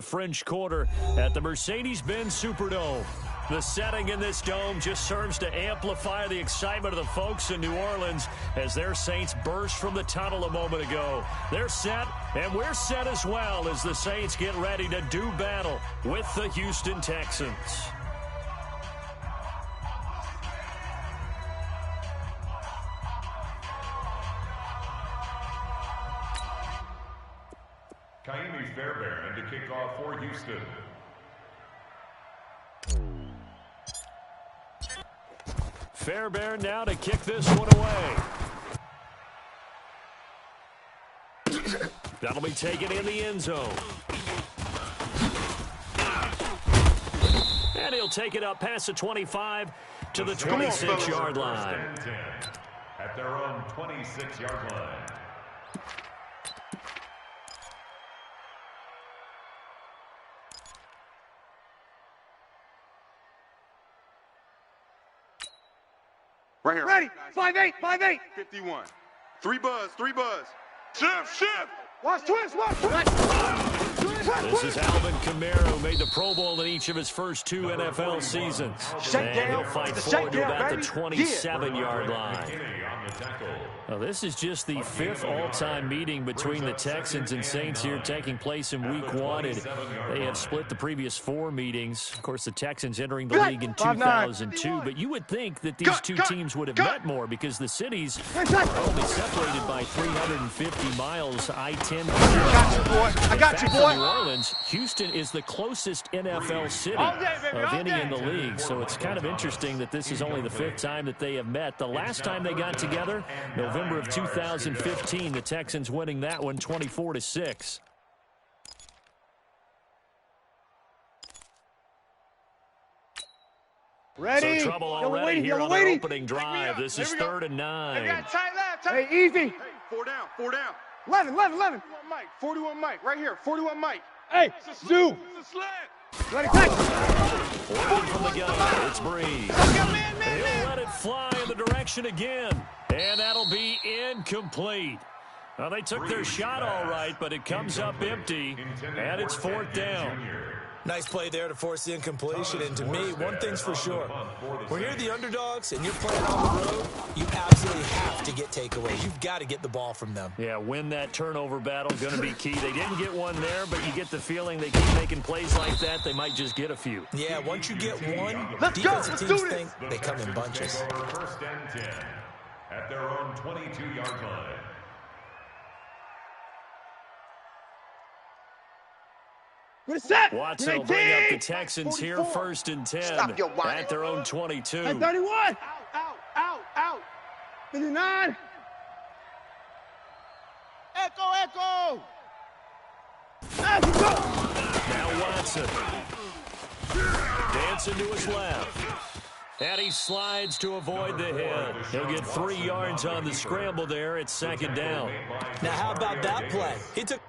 French Quarter at the Mercedes-Benz Superdome. The setting in this dome just serves to amplify the excitement of the folks in New Orleans as their Saints burst from the tunnel a moment ago. They're set, and we're set as well as the Saints get ready to do battle with the Houston Texans. Kaimi Fairbairn to kick off for Houston. Fairbairn now to kick this one away. That'll be taken in the end zone. And he'll take it up past the 25 to the 26-yard line. At their own 26-yard line. Right here. Ready. 5-8, 5-8. 51. Three buzz. Shift. Watch twist. This is Alvin Kamara, who made the Pro Bowl in each of his first two NFL seasons. And he'll fight forward to about the 27-yard line. Now, this is just the fifth all-time meeting between the Texans and Saints here taking place in Week 1. And they have split the previous four meetings. Of course, the Texans entering the league in 2002. But you would think that these two teams would have met more because the cities are only separated by 350 miles. I-10. I got you, boy. New Orleans, Houston is the closest NFL city of any in the league. So it's kind of interesting that this is only the fifth time that they have met. The last time they got together, November of 2015, the Texans winning that one 24-6. Ready. So trouble already here on the opening drive. This is 3rd and 9. Tight left. Hey, easy. Hey, 4 down. 11. 41 Mike. Right here. 41 Mike. Hey, do. Ready, catch. Working from the gun, it's Breeze. He'll let it fly in the direction again. And that'll be incomplete. Well, they took their shot all right, but it comes up empty, and it's 4th down. Nice play there to force the incompletion, and to me, one thing's for sure. When you're the underdogs and you're playing on the road, you absolutely have to get takeaways. You've got to get the ball from them. Yeah, win that turnover battle, going to be key. They didn't get one there, but you get the feeling they keep making plays like that, they might just get a few. Yeah, once you get one, Let's defensive teams do this. think they come in bunches. 1st and 10 at their own 22-yard line. Watson will bring up the Texans here 1st and 10 at their own 22. At 31. Out. 59. Echo. Now Watson. Dancing to his left. And he slides to avoid the hit. He'll get 3 yards on the scramble there. It's 2nd down. Now, how about that play? He took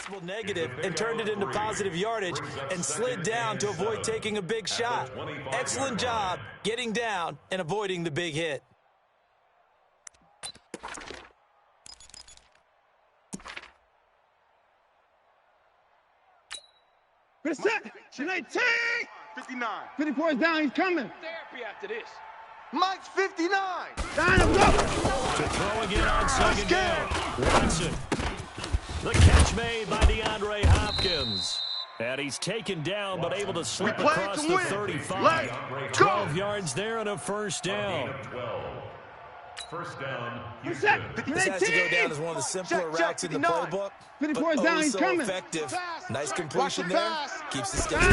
possible negative and turned it into positive yardage and slid down to avoid taking a big shot. Excellent job getting down and avoiding the big hit. Set. 19. 59. 54 is down. He's coming. Therapy after this. Mike's 59. To throw again on second down. Watson. The catch made by DeAndre Hopkins. And he's taken down, but able to slip across the 35. 12 yards there and a first down. First down, This has to go down as one of the simpler routes in the playbook, but oh so effective. Nice completion there. Keeps the stakes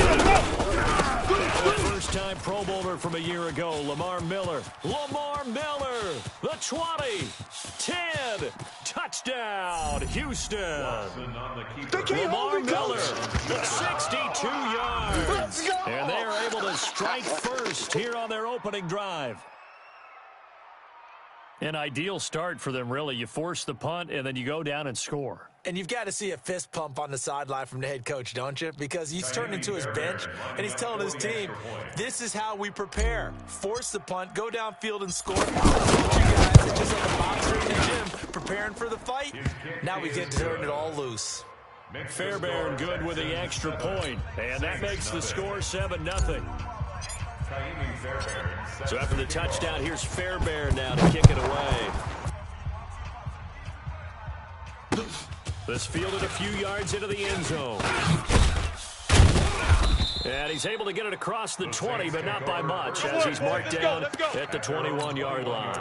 First-time Pro Bowler from a year ago, Lamar Miller. Lamar Miller, the 20, 10, touchdown, Houston. Lamar Miller, the 62 yards. And they are able to strike first here on their opening drive. An ideal start for them, really. You force the punt, and then you go down and score. And you've got to see a fist pump on the sideline from the head coach, don't you? Because he's turned into his bench, and he's telling his team, this is how we prepare. Force the punt, go downfield and score. You guys, it's just like a boxer in the gym preparing for the fight. Now we get to turn it all loose. Fairbairn good with the extra point, and that makes the score 7-0. So after the touchdown, here's Fairbairn now to kick it away. This fielded a few yards into the end zone. And he's able to get it across the 20, but not by much, as he's marked down at the 21-yard line.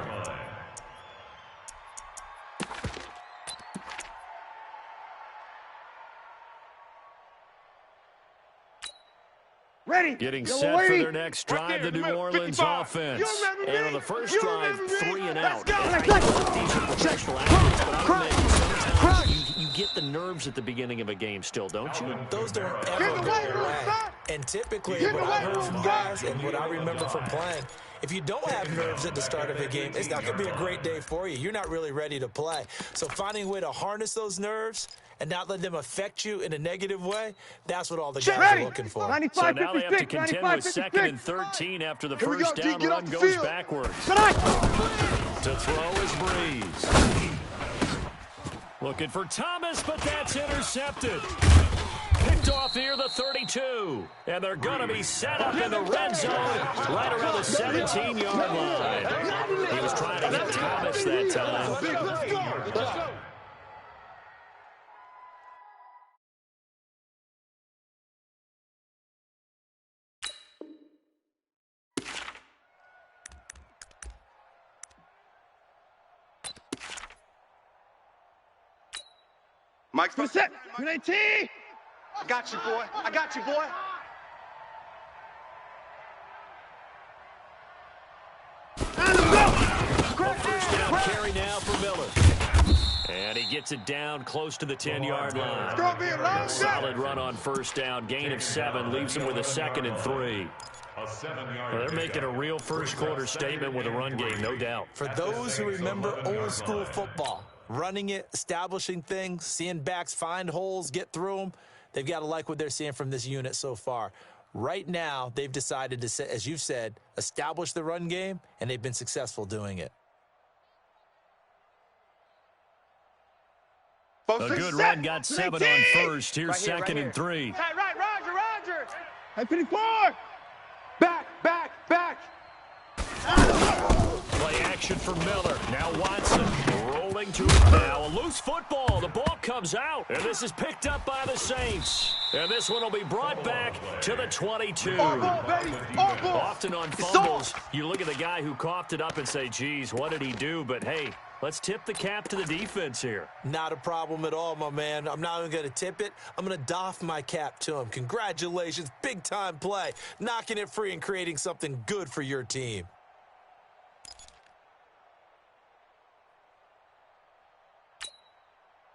Ready. Getting set for their next drive, the New Orleans offense. And on the first drive, 3 and out. These are professional athletes, but I don't know, sometimes you get the nerves at the beginning of a game still, don't you? Those don't ever go away. And typically, what I heard from guys and what I remember from playing, if you don't have nerves at the start of a game, it's not going to be a great day for you. You're not really ready to play. So finding a way to harness those nerves and not let them affect you in a negative way, that's what all the guys are looking for. So now they have to contend with 2nd and 13 after the first down run goes backwards. To throw is Breeze. Looking for Thomas, but that's intercepted. Picked off near the 32. And they're going to be set up in the red zone right around the 17-yard line. He was trying to get Thomas that time. Let's go. Mike's set. 19. I got you, boy. I got you, boy. First down carry now for Miller. And he gets it down close to the 10-yard line. A solid run on first down. Gain of 7 leaves him with a 2nd and 3. Well, they're making a real first-quarter statement with a run game, no doubt. For those who remember old-school football, running it, establishing things, seeing backs find holes, get through them, they've got to like what they're seeing from this unit so far. Right now, they've decided to, as you've said, establish the run game, and they've been successful doing it. A good run, got 7 on first. Here's 2nd and 3. Right, Roger. Hey, 54. Back. Play action for Miller. Now Watson rolling to it now. A loose football. The ball comes out. And this is picked up by the Saints. And this one will be brought back to the 22. All ball, baby. All ball. Often on fumbles, you look at the guy who coughed it up and say, geez, what did he do? But, hey, let's tip the cap to the defense here. Not a problem at all, my man. I'm not even going to tip it. I'm going to doff my cap to him. Congratulations. Big-time play. Knocking it free and creating something good for your team.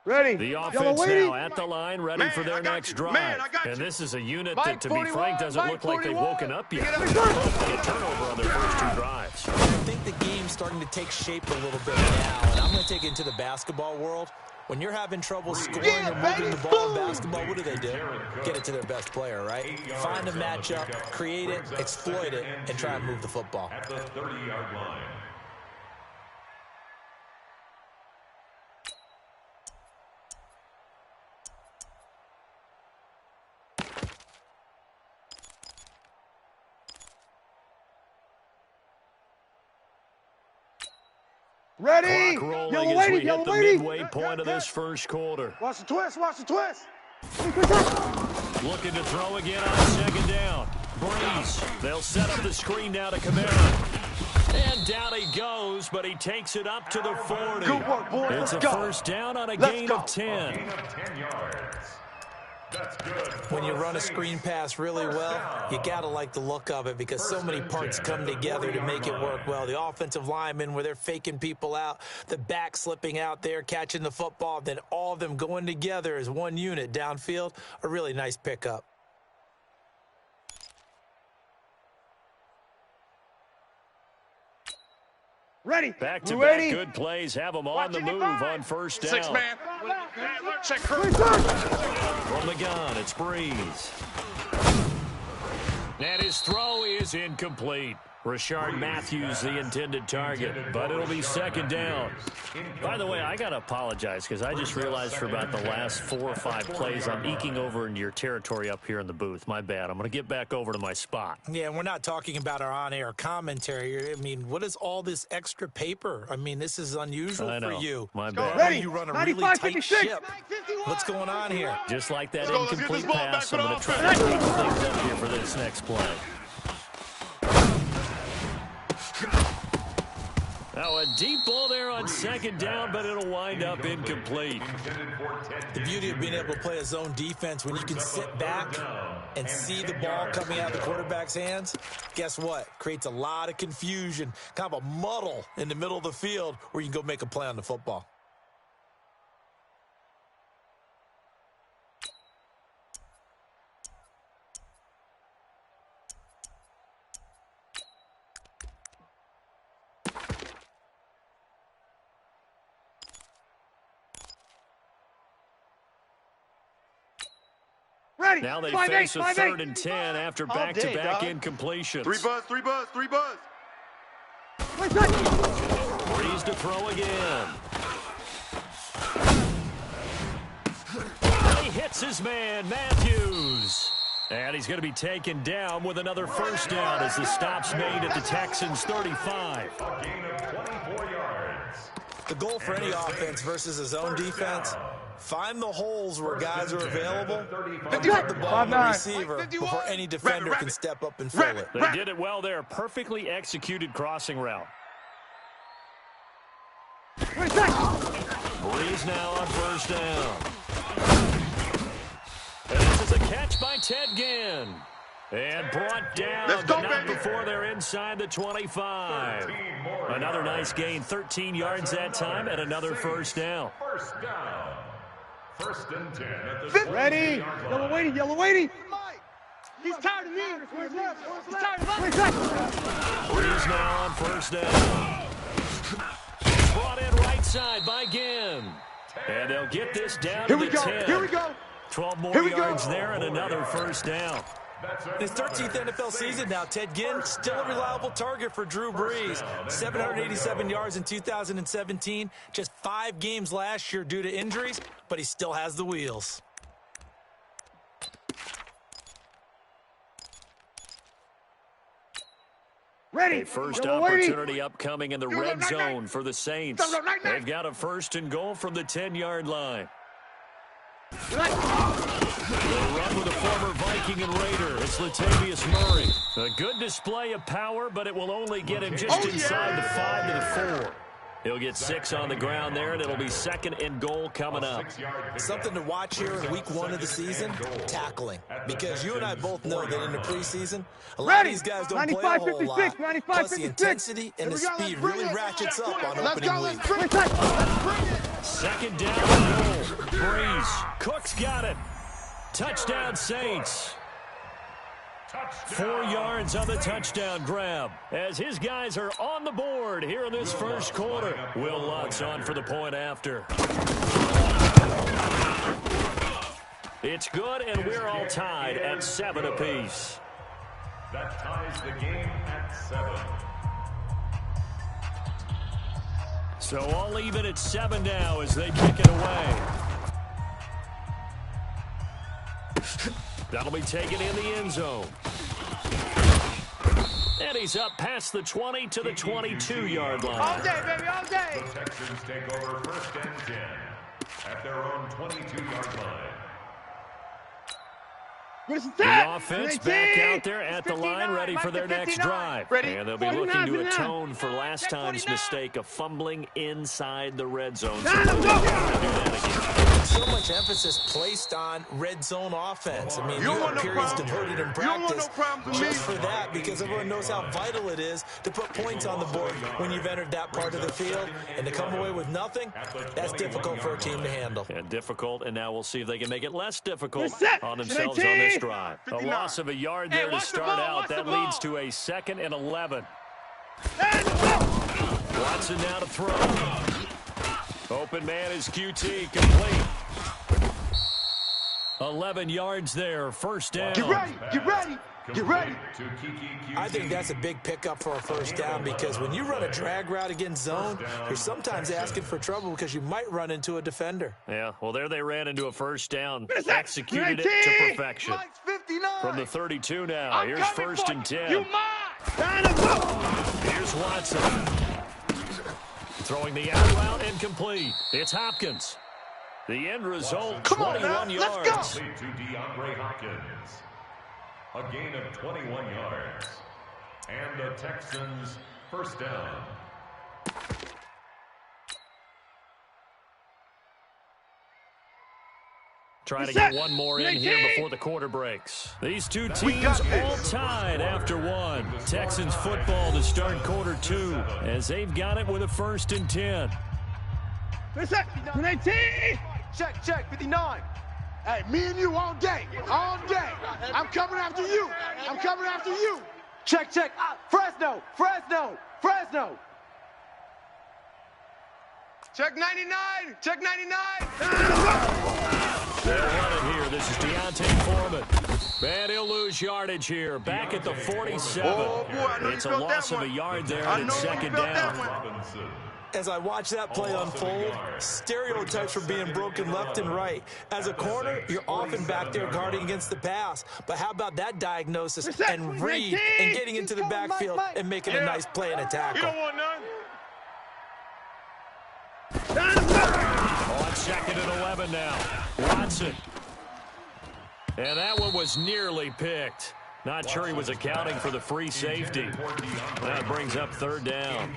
Ready. The offense now at the line, ready for their next drive. And this is a unit that, to be frank, doesn't look like they've woken up yet. They get turnover on their first 2 drives. I think the game's starting to take shape a little bit now, and I'm going to take it into the basketball world. When you're having trouble scoring or moving the ball in basketball, what do? Get it to their best player, right? Find a matchup, create it, exploit it, and try and move the football. At the 30-yard line. Ready? Clock rolling Yellow as lady, we hit yellow the lady. midway point of this first quarter. Watch the twist, watch the twist. Looking to throw again on second down. Breeze. They'll set up the screen now to Kamara. And down he goes, but he takes it up to the 40. Good work, boy. It's a first down on a gain of 10. Gain of 10 yards. That's good. When you run a screen pass really well, you got to like the look of it because so many parts come together to make it work well. The offensive linemen, where they're faking people out, the back slipping out there, catching the football, then all of them going together as one unit downfield, a really nice pickup. Ready. Back-to-back good plays have them on the move on first down. 6 man. Check her. From the gun, it's Breeze. And his throw is incomplete. Rashard Matthews, the intended target, but it'll be second down. By the way, I got to apologize because I just realized for about the last 4 or 5 plays, I'm eking over into your territory up here in the booth. My bad. I'm going to get back over to my spot. Yeah, and we're not talking about our on-air commentary. I mean, what is all this extra paper? I mean, this is unusual for you. My bad. Ready. You run a really tight ship. What's going on here? Just like that incomplete pass, I'm going to try to clean things up here for this next play. Now a deep ball there on second down, but it'll wind up incomplete. The beauty of being able to play a zone defense when you can sit back and see the ball coming out of the quarterback's hands, guess what? Creates a lot of confusion, kind of a muddle in the middle of the field where you can go make a play on the football. Ready. Now they 5-8, face a 5-8. 3rd and 10 after back-to-back incompletions. 3 buzz, 3 buzz, 3 buzz. Breeze to throw again. He hits his man, Matthews. And he's going to be taken down with another first down as the stop's made at the Texans' 35. A gain of 24 yards. The goal for any offense versus a zone defense, find the holes where guys are available and put the ball on the receiver before any defender can step up and fill it. They did it well there. Perfectly executed crossing route. Breeze now on first down. And this is a catch by Ted Ginn. And brought down, but not before they're inside the 25. Another nice gain, 13 yards that time, and another first down. First down. 1st and 10 at the Ready. 20-yard Yellow line. waiting, yellow waiting. He's tired of me. He's tired of us. Breeze now on first down. Brought in right side by Ginn. And they'll get this down to the 10. Here we go. 12 more yards there and another first down. In his 13th NFL season now, Ted Ginn still a reliable target for Drew Brees. 787 yards in 2017, just 5 games last year due to injuries, but he still has the wheels. Ready. A first Yellow waiting. opportunity upcoming in the red zone for the Saints. They've got a 1st and goal from the 10-yard line. They'll run with a former Viking and Raider. It's Latavius Murray. A good display of power, but it will only get him just inside the 5 to the 4. He'll get 6 on the ground there, and it'll be 2nd and goal coming up. Something to watch here in week 1 of the season, tackling. Because you and I both know that in the preseason, a lot of these guys don't play a whole lot. Plus the intensity and the speed really ratchets up on opening week. 2nd down and goal. Breeze. Cook's got it. Touchdown Saints. 4 yards on the touchdown grab as his guys are on the board here in this first quarter. Will Lutz on for the point after. It's good, and we're all tied at 7 apiece. That ties the game at 7. So all even at 7 now as they kick it away. That'll be taken in the end zone. And he's up past the 20 to the 22-yard line. All day, baby, all day. The Texans take over 1st and 10 at their own 22-yard line. The offense back out there at the line, ready for their next drive. And they'll be looking to atone for last time's mistake of fumbling inside the red zone. So much emphasis placed on red zone offense. I mean, you have periods devoted in practice just for that, because everyone knows how vital it is to put points on the board when you've entered that part of the field. And to come away with nothing, that's difficult for a team to handle. And difficult, and now we'll see if they can make it less difficult on themselves on this drive. A loss of a yard there to start out. That leads to a 2nd and 11. Watson now to throw. Open man is QT, complete. 11 yards there, 1st down. Get ready, get ready, get ready. I think that's a big pickup for a 1st down, because when you run a drag route against zone, you're sometimes asking for trouble because you might run into a defender. Yeah, well, there they ran into a 1st down. Executed it to perfection. From the 32 now, here's 1st and 10. Here's Watson. Throwing the out route incomplete. It's Hopkins. The end result, 21 yards. Let's go. To DeAndre Hopkins. A gain of 21 yards. And the Texans' 1st down. Trying to get one more in here before the quarter breaks. These two teams all tied after 1. Texans football to start quarter 2 as they've got it with a 1st and 10. Check, 59. Hey, me and you all day, all day. I'm coming after you. I'm coming after you. Check. Fresno. Check 99. Check 99. They'll run it here. This is Deontay Foreman. And he'll lose yardage here. Back at the 47. Oh, boy, it's a loss of a yard there, and it's 2nd down. As I watch that play unfold, stereotypes are being broken left and right. As a corner, you're often back there guarding against the pass. But how about that diagnosis and read and getting into the backfield and making a nice play and a tackle? You don't want none. On 2nd and 11 now. Watson. And that one was nearly picked. Not sure he was accounting for the free safety. That brings up 3rd down.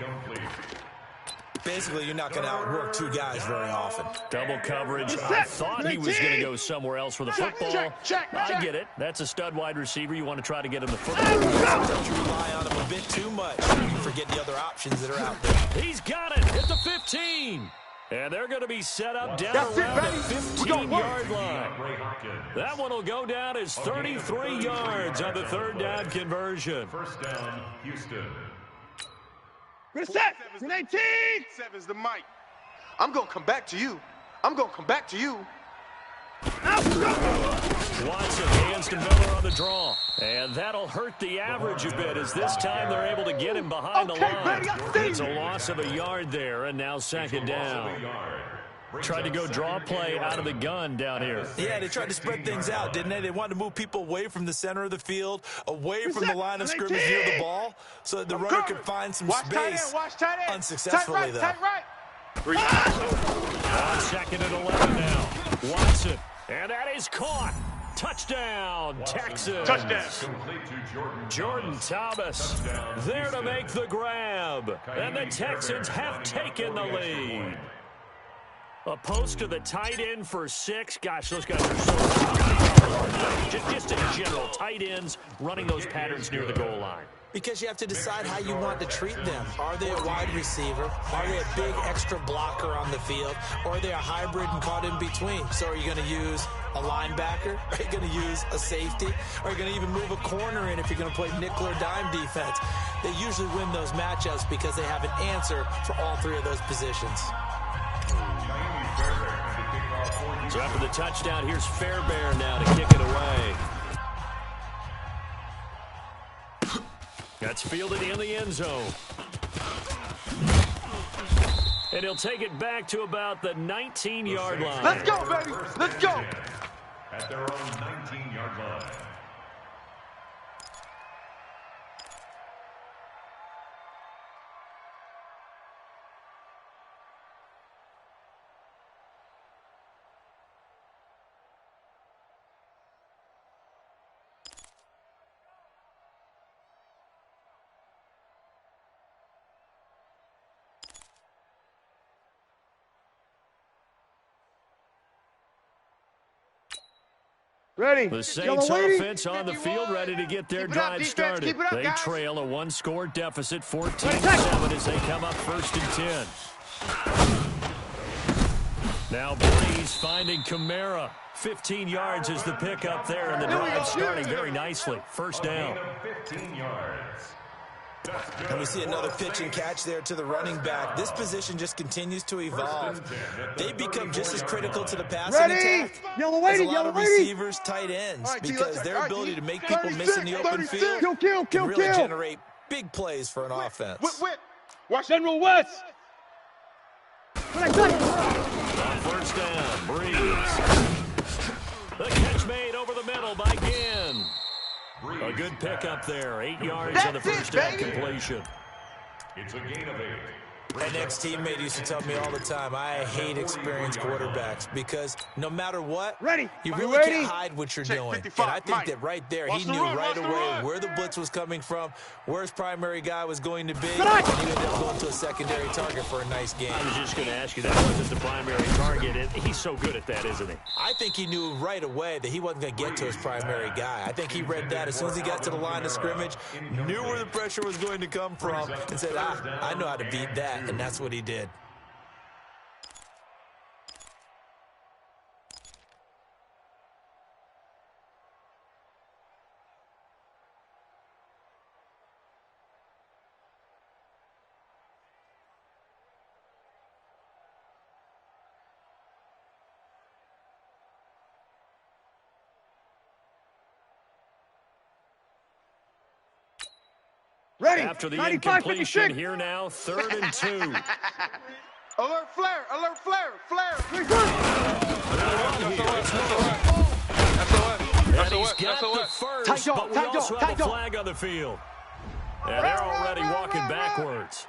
Basically, you're not going to outwork 2 guys very often. Double coverage. I thought he was going to go somewhere else for the football. I get it. That's a stud wide receiver. You want to try to get him the football. Sometimes you rely on him a bit too much. You forget the other options that are out there. He's got it at the 15. And they're going to be set up down around the 15-yard line. That one will go down as 33 yards on the 3rd down conversion. 1st down, Houston. Set. 19. 7's the mic. I'm going to come back to you. Watson hands to Miller on the draw. And that'll hurt the average a bit as this time they're able to get him behind the line. It's a loss of a yard there, and now 2nd down. Tried to go draw play out of the gun down here. Yeah, they tried to spread things out, didn't they? They wanted to move people away from the center of the field, away from the line of scrimmage near the ball, so that the runner could find some space. Unsuccessfully, though. Tight right. On 2nd and 11 now. Watson. And that is caught. Touchdown, Texans. Touchdown. Jordan Thomas there to make the grab. And the Texans have taken the lead. A post to the tight end for 6. Gosh, those guys are so just in general, tight ends running those patterns near the goal line. Because you have to decide how you want to treat them. Are they a wide receiver? Are they a big extra blocker on the field? Or are they a hybrid and caught in between? So are you going to use a linebacker? Are you going to use a safety? Are you going to even move a corner in if you're going to play nickel or dime defense? They usually win those matchups because they have an answer for all 3 of those positions. So after the touchdown, here's Fairbairn now to kick it away. That's fielded in the end zone. And he'll take it back to about the 19-yard line. Let's go, baby. Let's go. At their own 19-yard line. Ready. The Saints offense on the field, ready to get their drive started. They trail a one-score deficit, 14-7 as they come up 1st and 10. Now Breeze finding Kamara. 15 yards is the pickup there, and the drive starting very nicely. 1st down. 15 yards. And we see another pitch and catch there to the running back. This position just continues to evolve. They become just as critical to the passing attack as a lot of receivers, tight ends, because their ability to make people miss in the open field can really generate big plays for an offense. Watch General West. On 1st down, Breeze. The catch made over the middle by Ginn. A good pickup there. 8 yards on the 1st down completion. It's a gain of 8. An ex-teammate used to tell me all the time, I hate experienced quarterbacks because no matter what, you really can't hide what you're doing. And I think that right there, he knew right away where the blitz was coming from, where his primary guy was going to be, and he ended up going to a secondary target for a nice game. I was just going to ask you, that wasn't the primary target. He's so good at that, isn't he? I think he knew right away that he wasn't going to get to his primary guy. I think he read that as soon as he got to the line of scrimmage, knew where the pressure was going to come from, and said, I know how to beat that. And that's what he did. Ready. After the incompletion, here now, 3rd and 2. Alert flare, alert flare, flare. And he's got the first, but we also have a flag on the field. And they're already walking backwards.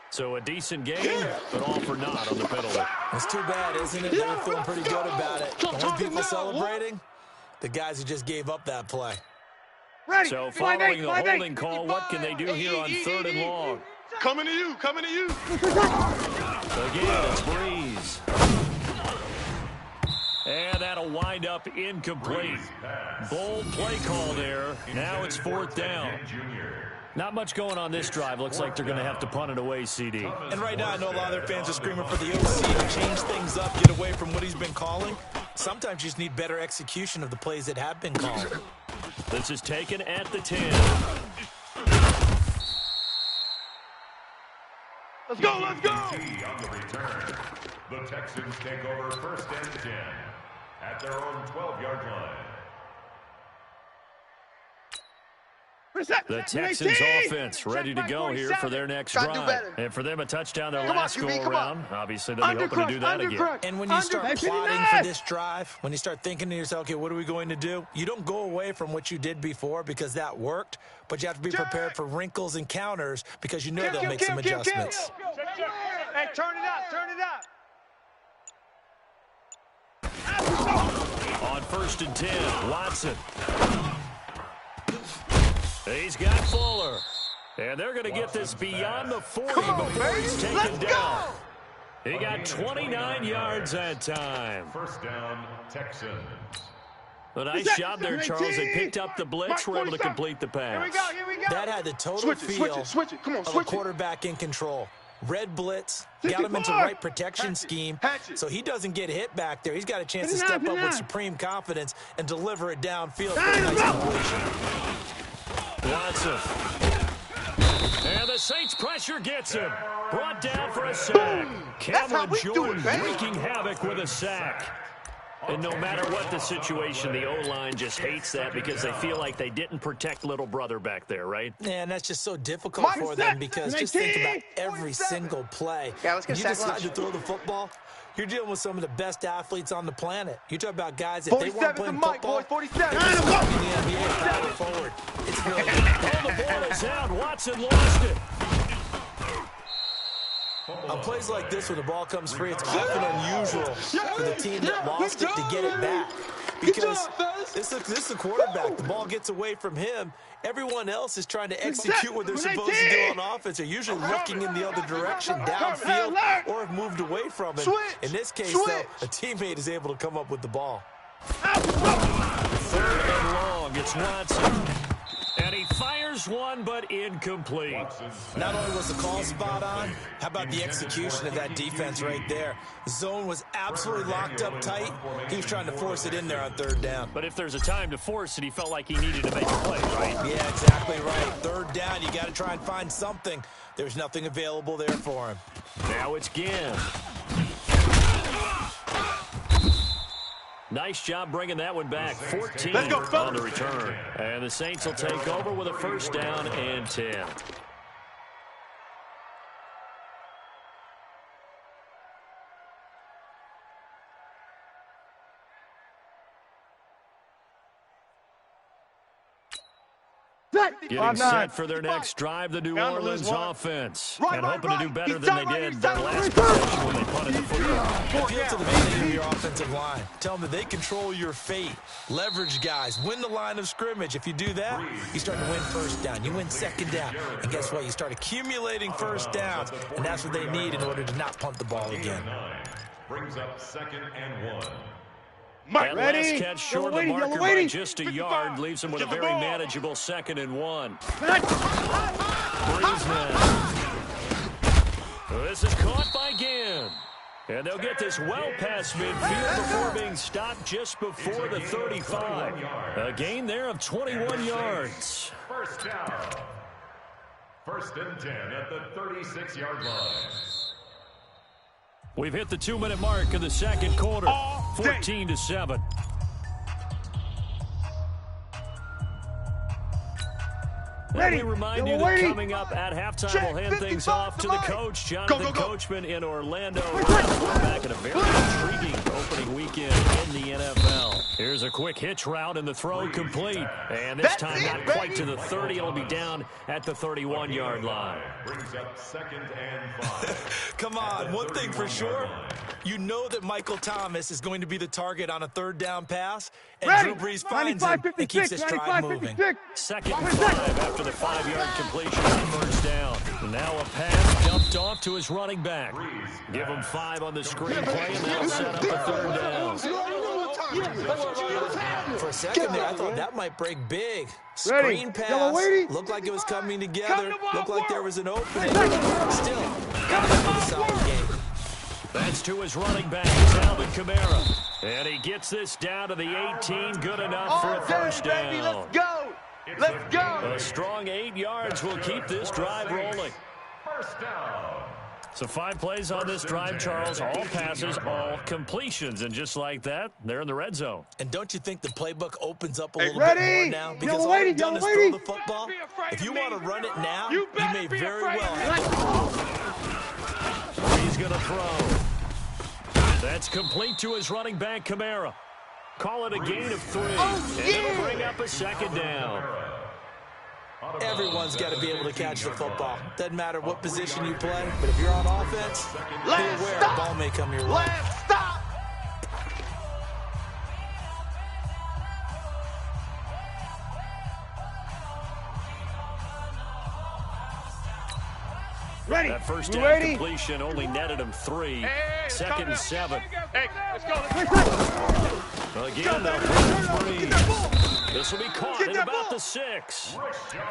So a decent game, but all for naught on the penalty. It's too bad, isn't it? They were feeling pretty good about it. The only people celebrating, the guys who just gave up that play. So following the holding call, what can they do here on 3rd and long? Coming to you, coming to you. Again, it's Breeze. And that'll wind up incomplete. Bold play call there. Now it's 4th down. Not much going on this drive. Looks like they're going to have to punt it away, CD. And right now, I know a lot of their fans are screaming for the OC to change things up, get away from what he's been calling. Sometimes you just need better execution of the plays that have been called. This is taken at the 10. Let's go, let's go. On the return, the Texans take over 1st and 10 at their own 12-yard line. The Texans offense ready to go here for their next drive. And for them, a touchdown their last go-around. Obviously, they'll be hoping to do that again. And when you start plotting for this drive, when you start thinking to yourself, okay, what are we going to do? You don't go away from what you did before because that worked, but you have to be prepared for wrinkles and counters because you know they'll make some adjustments. Hey, turn it up, turn it up. On 1st and 10, Watson. He's got Fuller. And they're going to get this beyond the 40 before he's taken down. He got 29 yards that time. 1st down, Texans. A nice job there, Charles. They picked up the blitz, were able to complete the pass. Here we go. That had the total feel Come on, of a quarterback in control. Red blitz, got him into the right protection scheme, so he doesn't get hit back there. He's got a chance to step up with supreme confidence and deliver it downfield for a nice completion. Watson. And the Saints pressure gets him. Brought down for a sack. Cameron Jordan wreaking havoc with a sack. And no matter what the situation, the O-line just hates that because they feel like they didn't protect little brother back there, right? Yeah, and that's just so difficult for them because just think about every single play. Yeah, let's get you decide to throw the football, you're dealing with some of the best athletes on the planet. You talk about guys that they weren't playing football. 47. In the NBA, forward. It's really Oh, the ball is out. Watson lost it. On plays like this, when the ball comes free, it's often unusual for the team that lost it to get it back. Because this is the quarterback. The ball gets away from him. Everyone else is trying to execute what they're supposed to do on offense. They're usually looking in the other direction, downfield, or have moved away from it. In this case, though, a teammate is able to come up with the ball. Third and long. It's Watson. And he fires one, but incomplete. Not only was the call spot on, how about the execution of that defense right there? The zone was absolutely locked up tight. He was trying to force it in there on third down. But if there's a time to force it, he felt like he needed to make a play, right? Yeah, exactly right. Third down, you got to try and find something. There's nothing available there for him. Now it's Ginn. Nice job bringing that one back. 14 on the return. And the Saints will take over with a first down and 10. Getting set for their next drive, the New Orleans offense. And hoping to do better than they did their last possession when they punted the football. Appeal to the beginning of your offensive line. Tell them that they control your fate. Leverage guys. Win the line of scrimmage. If you do that, you start to win first down. You win second down. And guess what? You start accumulating first downs. And that's what they need in order to not punt the ball again. Brings up 2nd and 1. That last catch short of the marker by just a yard leaves him with a very manageable 2nd and 1. Breeze now. This is caught by Ginn. And they'll get this well past midfield before being stopped just before the 35. A gain there of 21 yards. First down. 1st and 10 at the 36-yard line. We've hit the 2-minute mark of the second quarter. 14-7. Let me remind you that coming up at halftime, we'll hand things off to the coach, Jonathan Coachman in Orlando. Back in a very intriguing opening weekend in the NFL. Here's a quick hitch route and the throw complete. And this time not quite to the 30. It'll be down at the 31-yard line. Brings up 2nd and 5. Come on, one thing for sure. You know that Michael Thomas is going to be the target on a third down pass, and Drew Brees finds him and keeps this drive moving. 2nd and 5 after the 5-yard completion on first down. And now a pass dumped off to his running back. Give him 5 on the screenplay, and that'll set up a third down. For a second there, I thought that might break big. Screen pass, looked like it was coming together, looked like there was an opening. Still, coming up with a solid game. That's to his running back, Alvin Kamara. And he gets this down to the 18. Good enough for a first down. Baby, let's go. Let's go. A strong 8 yards will keep this drive rolling. First down. So 5 plays on this drive, Charles. All passes, all completions. And just like that, they're in the red zone. And don't you think the playbook opens up a little bit more now? Because all they've done is throw the football. If you want to run it now, you may very well have to. He's going to throw. That's complete to his running back, Kamara. Call it a gain of 3. And it'll bring up a second down. Everyone's got to be able to catch the football. Doesn't matter what position you play, but if you're on offense, be aware the ball may come your way. Last stop. Ready. That first down completion only netted him 3. 2nd and 7. Hey, let's go. Again, they'll put 3. This will be caught at about the 6.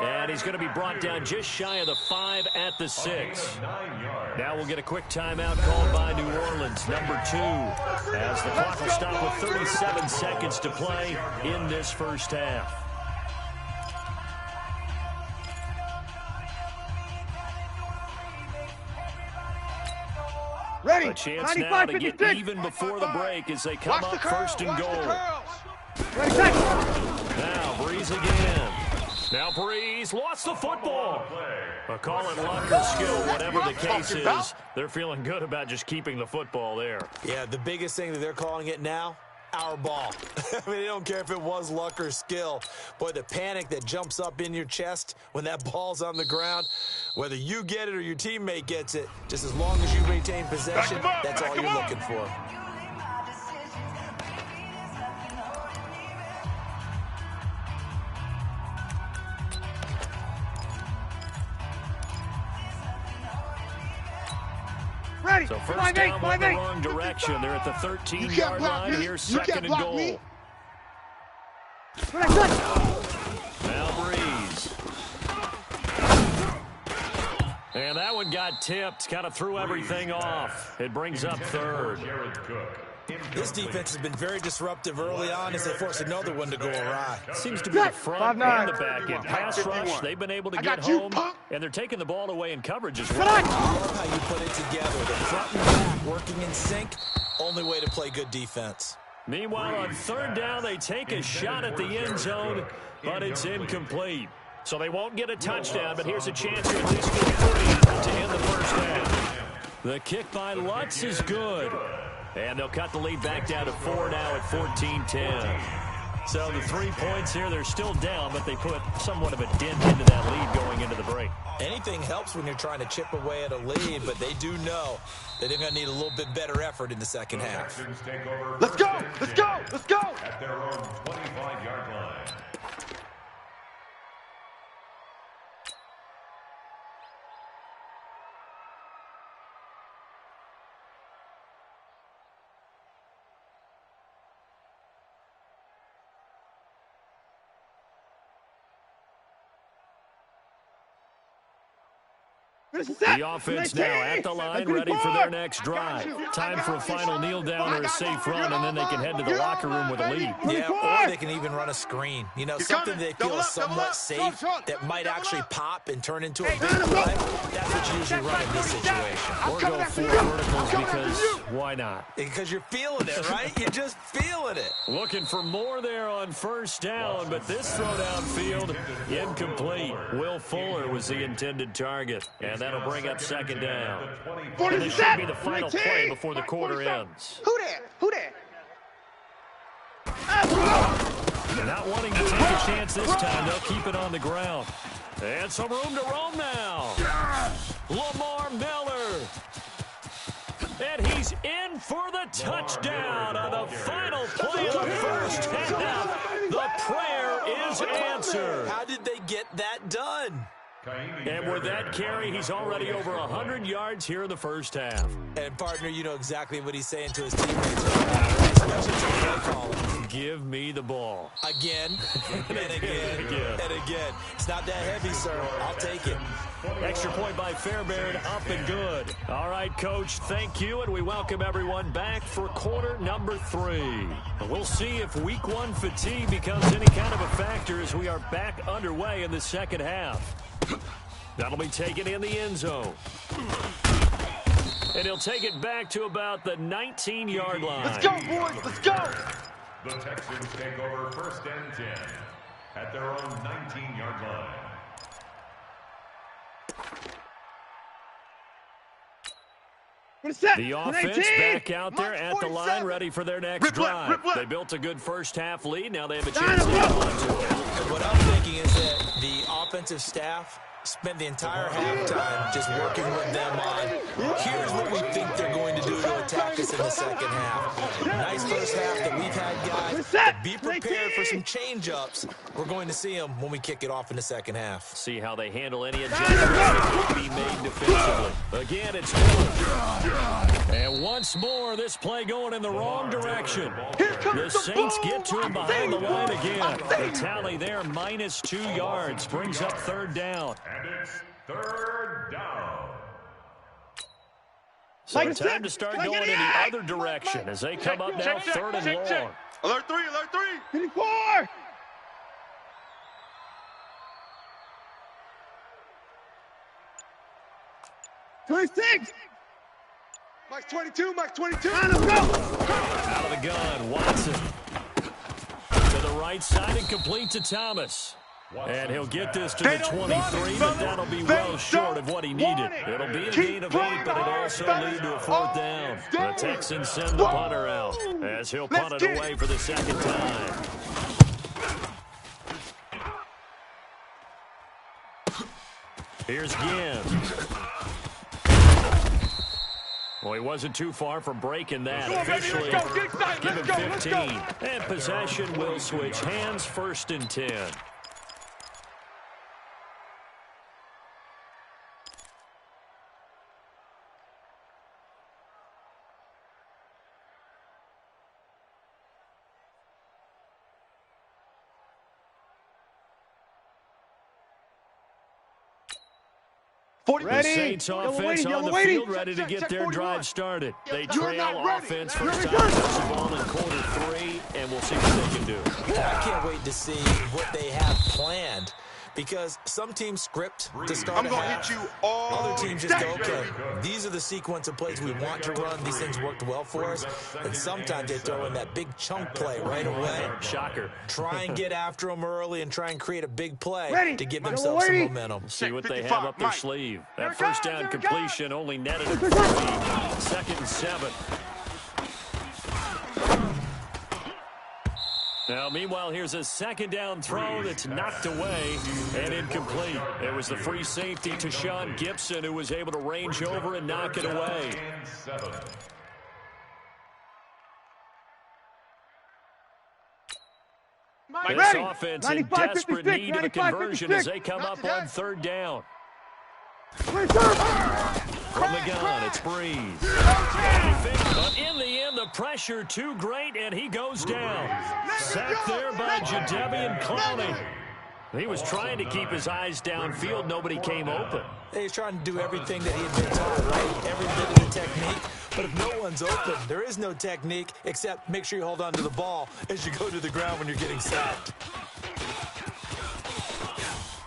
And he's going to be brought down just shy of the 5 at the 6. Now we'll get a quick timeout called by New Orleans, number 2, as the clock will stop with 37 seconds to play in this first half. A chance now to get even before the break as they come up first and goal. Now Breeze again. Now Breeze lost the football. But call it luck or skill, whatever the case is, they're feeling good about just keeping the football there. Yeah, the biggest thing that they're calling it now, our ball. I mean, they don't care if it was luck or skill. Boy, the panic that jumps up in your chest when that ball's on the ground, whether you get it or your teammate gets it, just as long as you maintain possession, that's all you're looking for. So first down went the wrong direction. They're at the 13-yard line. Here's second and goal. Now Breeze. And that one got tipped. Kind of threw everything off. It brings up third. This defense has been very disruptive early on as they force another one to go awry. Seems to be the front and the back end. Pass rush, they've been able to get home, and they're taking the ball away in coverage as well. I love how you put it together. The front and back working in sync, only way to play good defense. Meanwhile, on third down, they take a shot at the end zone, but it's incomplete. So they won't get a touchdown, but here's a chance to at least get three to end the first half. The kick by Lutz is good. And they'll cut the lead back down to 4 now at 14-10. So the 3 points here, they're still down, but they put somewhat of a dent into that lead going into the break. Anything helps when you're trying to chip away at a lead, but they do know that they're going to need a little bit better effort in the second half. Let's go! Let's go! Let's go! At their own 25-yard line. The offense now at the line, ready for their next drive. Time for a final kneel down or a safe run, and then they can head to the locker room with a lead. Yeah, or they can even run a screen. You know, something they feel is somewhat safe that might actually pop and turn into a big play. That's what you usually run in this situation. Or go full verticals because why not? Because you're feeling it, right? You're just feeling it. Looking for more there on first down, but this throw downfield incomplete. Will Fuller was the intended target, and that'll bring up second down. And this should be the final play before the quarter ends. Who there? Who there? Not wanting to take a chance this time, they'll keep it on the ground. And some room to roam now. Lamar Miller. And he's in for the touchdown on the final play of the first half. The prayer is answered. How did they get that done? And with that carry, he's already over 100 yards here in the first half. And, partner, you know exactly what he's saying to his teammates right now, especially to the play caller. Give me the ball. Again, and again, and again. It's not that heavy, sir. I'll take it. Extra point by Fairbairn, up and good. All right, Coach, thank you, and we welcome everyone back for quarter number 3. We'll see if week 1 fatigue becomes any kind of a factor as we are back underway in the second half. That'll be taken in the end zone. And he'll take it back to about the 19-yard line. Let's go, boys. Let's go. The Texans take over first and 10 at their own 19-yard line. The offense back out there at the line, ready for their next drive. They built a good first half lead. Now they have a chance to hold on to it. What I'm thinking is that the offensive staff spent the entire halftime just working with them on, here's what we think they're going to do to attack us in the second half. Nice first half that we've had, guys. But be prepared for some change-ups. We're going to see them when we kick it off in the second half. See how they handle any adjustments that could be made defensively. Again, it's Miller. And once more, this play going in the wrong direction. The Saints get to him behind the line again. The tally there, -2 yards, brings up third down. And it's third down. So time to start going in the other direction as they come up now third and long. Alert 3, alert 3. 54. Mike's 22, Mike's 22. Let's go. Out of the gun, Watson. To the right side and complete to Thomas. And he'll get this to the 23, but that'll be well short of what he needed. It'll be a gain of 8, but it'll also lead to a 4th down. The Texans send the punter out as he'll punt it away for the second time. Here's Ginn. Well, he wasn't too far from breaking that. Officially, give him 15. And possession will switch hands, 1st and 10. The Saints offense on the field, ready to get their drive started. They trail offense first time touch the ball in quarter 3, and we'll see what they can do. I can't wait to see what they have planned, because some teams script to start a half. Other teams just go, okay, these are the sequence of plays we want to run. These things worked well for us. And sometimes they throw in that big chunk play right away. Shocker. Try and get after them early and try and create a big play to give themselves some momentum. See what they have up their sleeve. That first down completion only netted at 2nd and 7. Now, meanwhile, here's a 2nd down throw that's knocked away and incomplete. It was the free safety to Sean Gibson who was able to range over and knock it away. This offense in desperate need of a conversion as they come up on 3rd down. From the gun, it's Breeze. But in the end, the pressure too great, and he goes down. Sacked there by Jadeveon Clowney. He was trying to keep his eyes downfield. Nobody came open. He's trying to do everything that he had been taught, right? Every bit of the technique. But if no one's open, there is no technique except make sure you hold on to the ball as you go to the ground when you're getting sacked.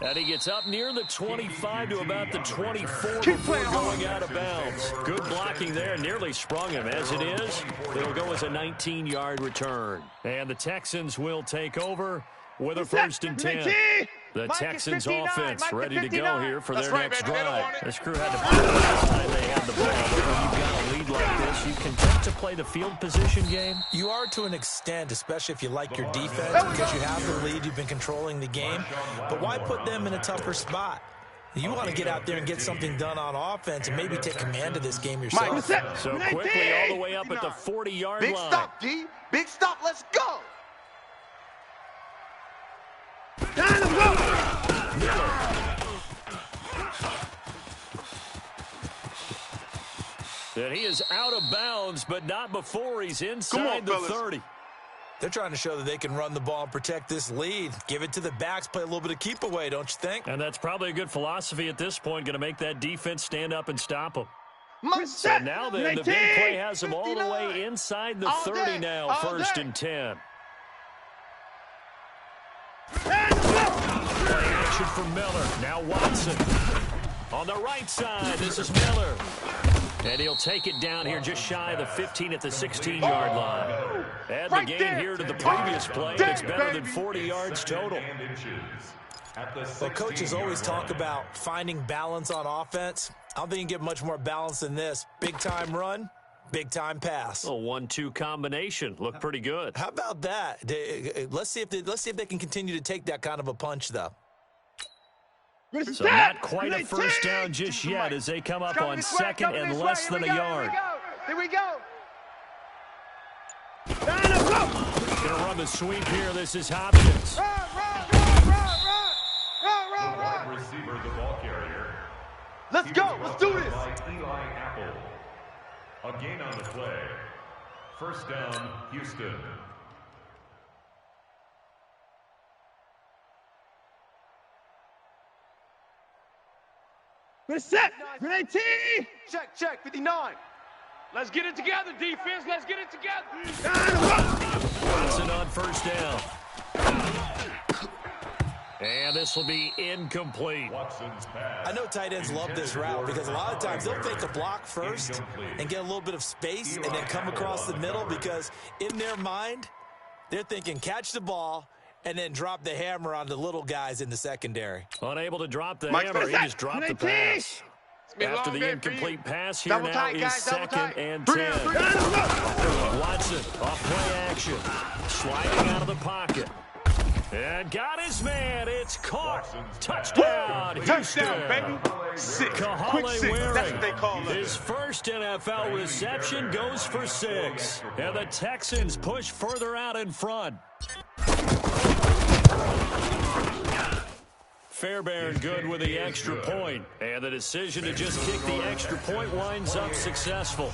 And he gets up near the 25 to about the 24 before going out of bounds. Good blocking there, nearly sprung him. As it is, it'll go as a 19-yard return. And the Texans will take over with a 1st and 10. The Texans offense ready to go here for their next drive. This crew had to play the last time they had the ball. But when you've got a lead like this, you content to play the field position game? You are to an extent, especially if you like your defense, because you have the lead, you've been controlling the game. But why put them in a tougher spot? You want to get out there and get something done on offense and maybe take command of this game yourself. So quickly all the way up at the 40-yard line. Big stop, D. Big stop. Let's go. And he is out of bounds, but not before he's inside the 30. They're trying to show that they can run the ball and protect this lead. Give it to the backs, play a little bit of keep away, don't you think? And that's probably a good philosophy at this point, going to make that defense stand up and stop them. So now then, the big play has them all the way inside the 30 now, 1st and 10. Play action for Miller. Now Watson. On the right side, this is Miller. And he'll take it down here just shy of the 15 at the 16-yard line. Add the gain here to the previous play, and it's better than 40 yards total. Well, coaches always talk about finding balance on offense. I don't think you can get much more balance than this. Big-time run, big-time pass. A 1-2 combination. Looked pretty good. How about that? Let's see if they can continue to take that kind of a punch, though. So not quite a first down just yet as they come up on 2nd and less than a yard. Here we go. Going to run the sweep here. This is Hopkins. Wide receiver, the ball carrier. Let's go. Let's do this. Eli Apple. A gain on the play. 1st down, Houston. We're set. 18. Check. 59. Let's get it together, defense. Let's get it together. Watson on 1st down. And this will be incomplete. I know tight ends love this route because a lot of times they'll fake a block first and get a little bit of space and then come across the middle because in their mind, they're thinking catch the ball and then drop the hammer on the little guys in the secondary. Unable to drop the hammer, he just dropped the pass. After the incomplete pass, here now is second and 10. Watson off play action. Sliding out of the pocket. And got his man. It's caught. Touchdown, Houston. Touchdown, baby. Six. Quick six. That's what they call it. His first NFL reception goes for 6. And the Texans push further out in front. Fairbairn good with the extra point. And the decision to just kick the extra point winds up successful.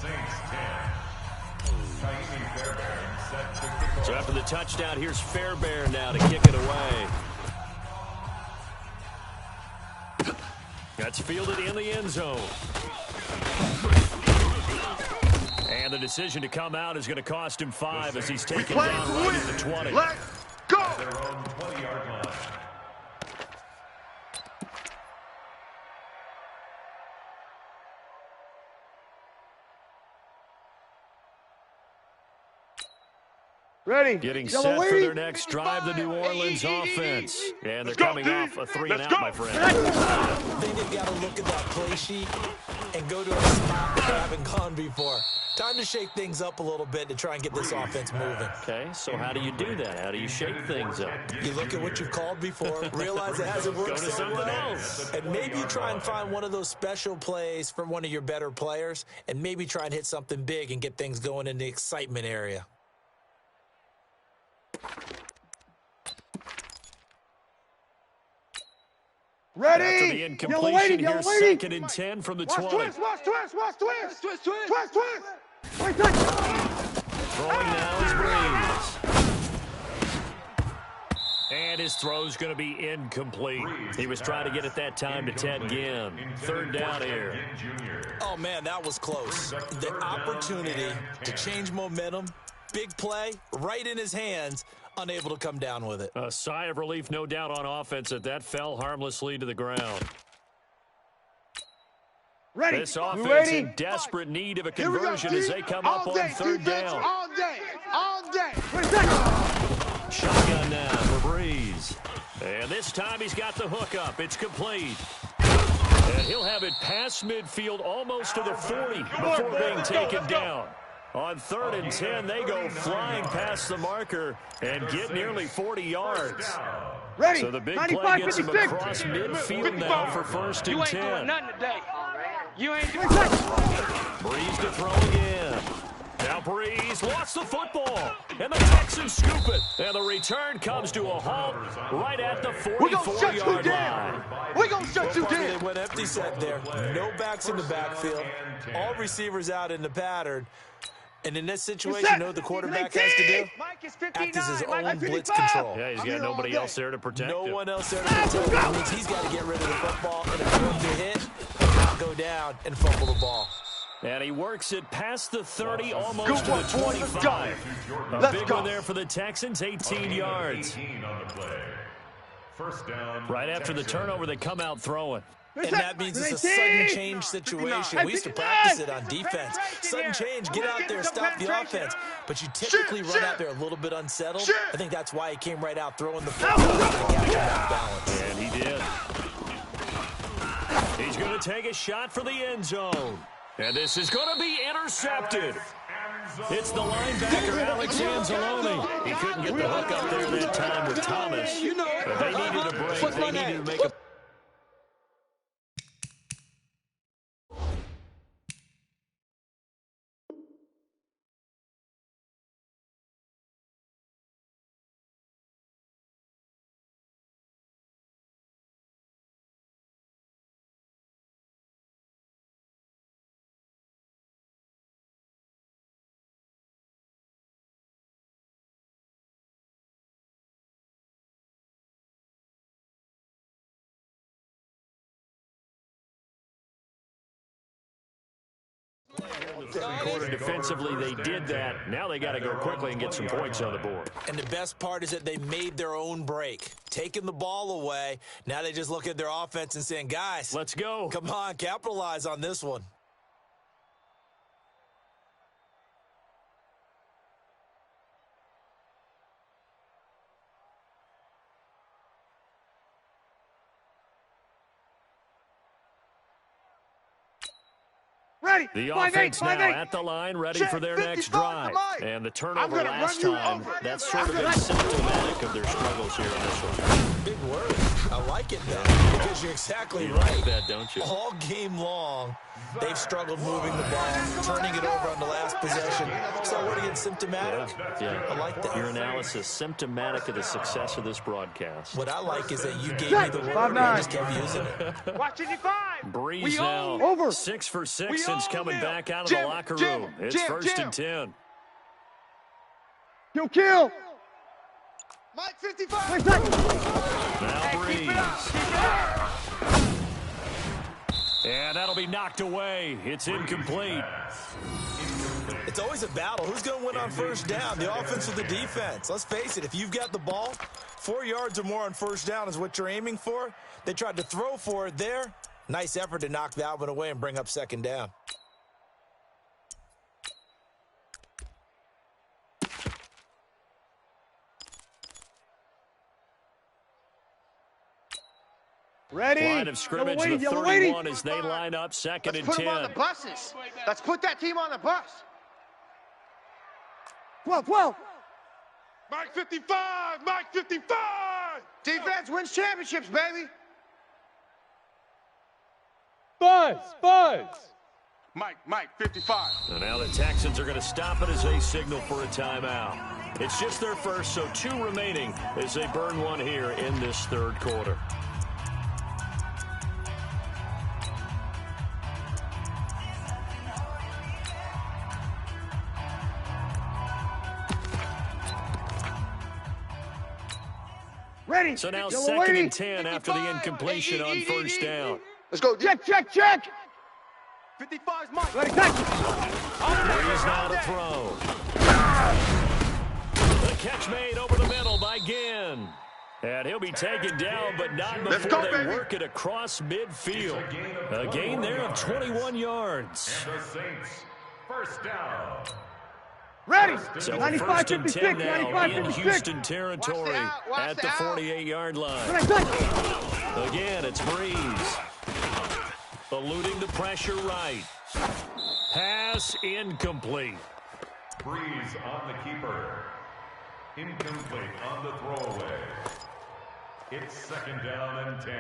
So after the touchdown, here's Fairbairn now to kick it away. That's fielded in the end zone. And the decision to come out is going to cost him 5 as he's taken down right at the 20. Let's go! Ready. Getting set for their next drive, the New Orleans offense. And they're coming off a 3-and-out, my friend. I think they've got to look at that play sheet and go to a spot they haven't gone before. Time to shake things up a little bit to try and get this offense moving. Okay, so how do you do that? How do you shake things up? You look at what you've called before, realize it hasn't worked so well, and maybe you try and find one of those special plays from one of your better players, and maybe try and hit something big and get things going in the excitement area. Ready. After the incompletion, here's second and 10 from the 20. Twist. Throwing now is Breeze. And his throw's going to be incomplete. He was trying to get it that time to Ted Ginn. 3rd down here. Oh, man, that was close. The opportunity to change momentum, big play, right in his hands, unable to come down with it. A sigh of relief, no doubt, on offense that fell harmlessly to the ground. Ready. This offense in desperate need of a conversion as they come up on 3rd down. All day. Shotgun now for Breeze. And this time he's got the hook up. It's complete. And he'll have it past midfield almost to the 40 before being taken down. On 3rd and 10, they go flying past the marker and get nearly 40 yards. Ready. So the big play gets him across midfield now for 1st and 10. You ain't doing nothing today. You ain't doing Breeze to throw again. Now Breeze lost the football. And the Texans scoop it. And the return comes to a halt right at the 44-yard line. We're going to shut you down. They went empty set there. No backs in the backfield. All receivers out in the pattern. And in this situation, you know what the quarterback has to do? Act as his own blitz control. Yeah, he's got nobody else there to protect him. No one else there to protect him. That means he's got to get rid of the football and attempt to hit, not go down and fumble the ball. And he works it past the 30, almost to the 25. A big one there for the Texans, 18 yards. Right after the turnover, they come out throwing. And that means it's a sudden change situation. We used to practice it on defense. Sudden change, get out there, stop the offense. But you typically run out there a little bit unsettled. I think that's why he came right out throwing the football and catching that balance. And he did. He's going to take a shot for the end zone. And this is going to be intercepted. It's the linebacker, Alex Anzalone. He couldn't get the hook up there that time with Thomas. But they needed a break. They needed to make a Second quarter defensively, they did that. Now they got to go quickly and get some points on the board. And the best part is that they made their own break, taking the ball away. Now they just look at their offense and saying, guys, let's go. Come on, capitalize on this one. The offense now at the line, ready for their next drive. And the turnover last time, that's sort of been symptomatic of their struggles here in this one. Big word. I like it, though, because you're exactly right. Like that, don't you? All game long, they've struggled moving the ball, turning it over on the last possession. So what again, symptomatic? Yeah. I like that. Your analysis, symptomatic of the success of this broadcast. What I like is that you gave me the word and I just kept using it. Watch 55. Breeze now, 6 for 6 since coming back out of the locker room. It's first and 10. Kill. Mike 55. Now Breeze. And that'll be knocked away. It's incomplete. It's always a battle. Who's going to win on first down, the offense or the defense? Let's face it, if you've got the ball, 4 yards or more on first down is what you're aiming for. They tried to throw for it there. Nice effort to knock that one away and bring up second down. Ready. Line of scrimmage, the 31 as they line up, second and 10. Let's put them on the buses. Let's put that team on the bus. 12. Mike 55. Mike 55. Defense wins championships, baby. Buzz. Mike 55. And now the Texans are going to stop it as they signal for a timeout. It's just their first, so 2 remaining as they burn one here in this third quarter. Ready. So now second and 10 after the incompletion on first down. Let's go. Check. 55's Mike. Ready, catch. Breeze now to throw. The catch made over the middle by Ginn. And he'll be taken down, but not before they work it across midfield. A gain there of 21 yards. And the Saints, first down. Ready. So 95, first and 56, 10 now 95, in 56. Houston territory at the 48-yard line. Again, it's Breeze. Eluding the pressure right. Pass incomplete. Breeze on the keeper. Incomplete on the throwaway. It's second down and 10.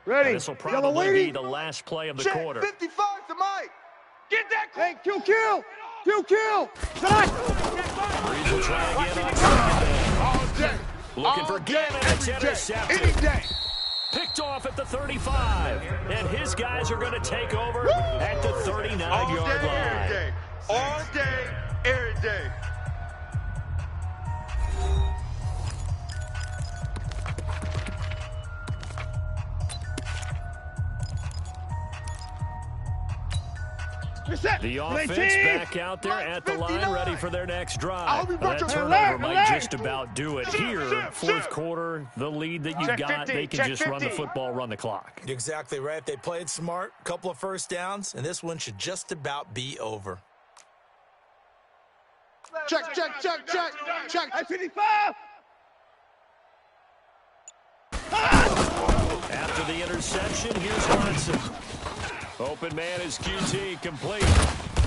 Ready. This will probably be the last play of the quarter. 55 to Mike. Get that. Hey, kill. Breeze will try again on second down. All day. Looking for Ginn, and it's intercepted. Any day. Picked off at the 35. And his guys are going to take over at the 39-yard line. All day, every day. The offense back out there at the line, ready for their next drive. That turnover might just about do it here. Fourth quarter, the lead that you've got, they can just run the football, run the clock. You're exactly right. They played smart, a couple of first downs, and this one should just about be over. Check. Hey, 55. After the interception, here's Watson. Open man is QT, complete.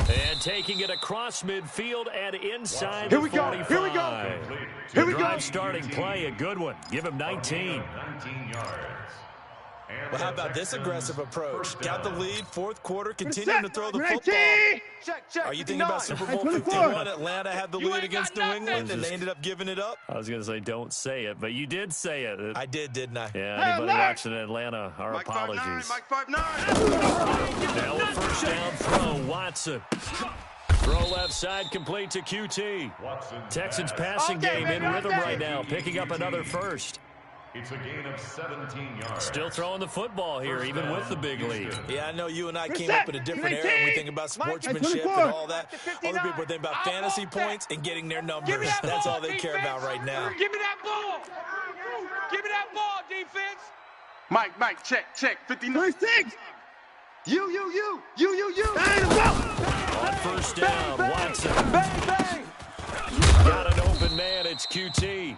And taking it across midfield and inside the 45. Here we go. Drive starting play, a good one. Give him 19. 19 yards. Well, how about this aggressive approach? Got the lead, fourth quarter, continuing to throw the football. Check. Are you thinking about Super Bowl 51? Atlanta had the lead against New England, and they ended up giving it up? I was going to say don't say it, but you did say it. I did, didn't I? Yeah, anybody watching Atlanta, our Mike apologies. 5'9", Mike 5'9". Now a first down throw, Watson. Throw left side, complete to QT. Texans passing game in rhythm right now, picking up another first. It's a gain of 17 yards. Still throwing the football here, even with the big lead. Yeah, I know you and I came up in a different era and we think about sportsmanship and all that. Other people think about fantasy points and getting their numbers. That's all they care about right now. Give me that ball. Give me that ball, defense. Mike, check. 59. 36. You. On first down, Watson. Bang. Got an open man, it's QT.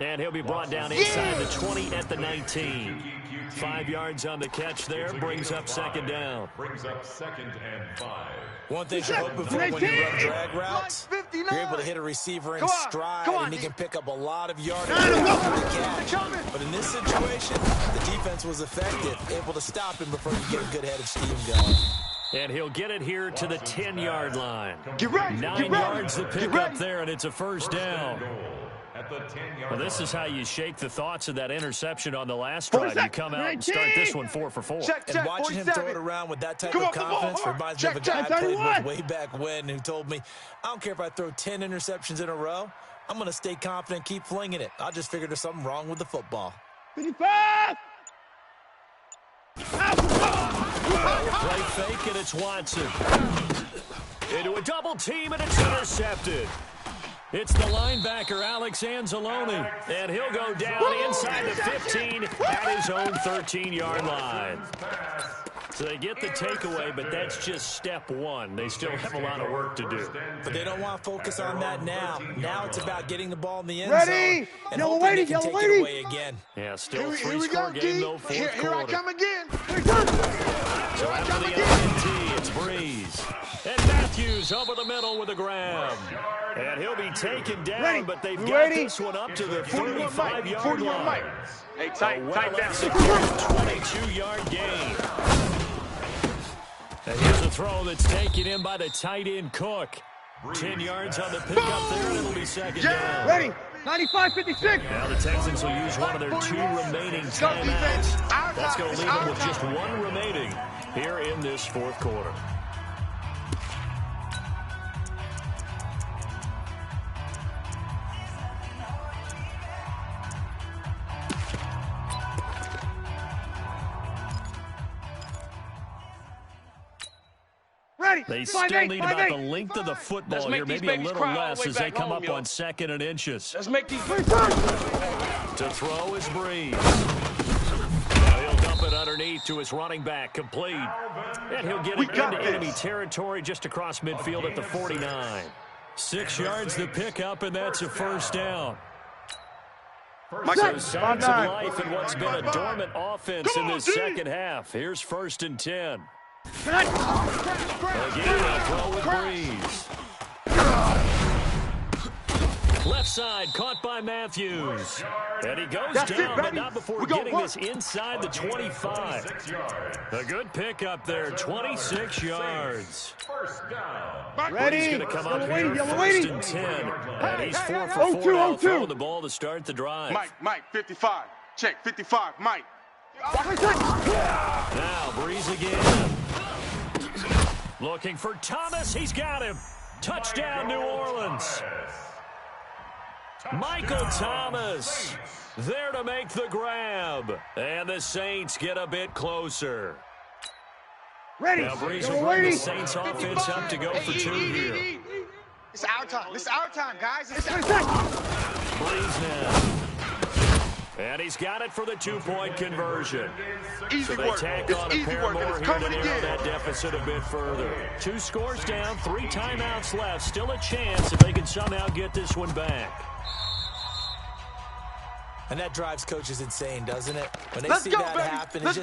And he'll be brought down inside the 20 at the 19. 5 yards on the catch there, brings up second down. Brings up 2nd and 5. One thing you're hoping for when you run drag routes, you're able to hit a receiver in stride, and he can pick up a lot of yardage after the catch. But in this situation, the defense was effective, able to stop him before you get a good head of steam going. And he'll get it here to the 10-yard line. Get ready. 9 yards to pick up there, and it's a first down. At the 10-yard Well, this is how you shake the thoughts of that interception on the last drive. You come out and start this one 4 for 4. And watching him throw it around with that type of confidence reminds me of a guy I played with way back when who told me, I don't care if I throw 10 interceptions in a row. I'm going to stay confident and keep flinging it. I just figured there's something wrong with the football. 55. Play fake, and it's Watson. Into a double team, and it's intercepted. It's the linebacker, Alex Anzalone, and he'll go down inside the 15 at his own 13-yard line. So they get the takeaway, but that's just step one. They still have a lot of work to do. But they don't want to focus on that now. Now it's about getting the ball in the end Ready? zone and Yellow hoping lady, they can take yellow it lady. away again. Yeah, still Here we three-score go, game, D. though, fourth Here I quarter. come again. So after the INT, it's Breeze. And Matthews over the middle with a grab. And he'll be taken down, but they've got this one up to the 35-yard line. Hey, tight that. 22-yard gain. And here's a throw that's taken in by the tight end Cook. 10 yards on the pickup there, and it'll be second down. Ready? 95-56. Now the Texans will use one of their 2 remaining timeouts. That's going to leave them with just 1 remaining here in this fourth quarter. Ready? They still need about the length of the football here, maybe a little less as they come up on 2nd and inches. Let's make these To throw is Breeze. Now he'll dump it underneath to his running back, complete. And he'll get it into enemy territory just across midfield at the 49. 6 yards to pick up, and that's a first down. So signs of life in what's been a dormant offense in this second half. Here's 1st and 10. Again, a throw with Breeze. Left side, caught by Matthews. And he goes down, but not before getting this inside the 25. A good pickup there, 26 yards. Ready? He's going to come up here, 1st and 10. And he's 4 for 4 now, throwing the ball to start the drive. Mike, 55. Check, 55, Mike. Now, Breeze again. Looking for Thomas. He's got him. Touchdown, New Orleans. Michael Thomas there to make the grab. And the Saints get a bit closer. Ready? Now Breeze will bring the Saints offense up to go for 2 here. It's our time. It's our time, guys. It's our Breeze now. And he's got it for the 2-point conversion. So they tack on a pair more here to narrow that deficit a bit further. 2 scores down, 3 timeouts left. Still a chance if they can somehow get this one back. And that drives coaches insane, doesn't it? When they see that happen, it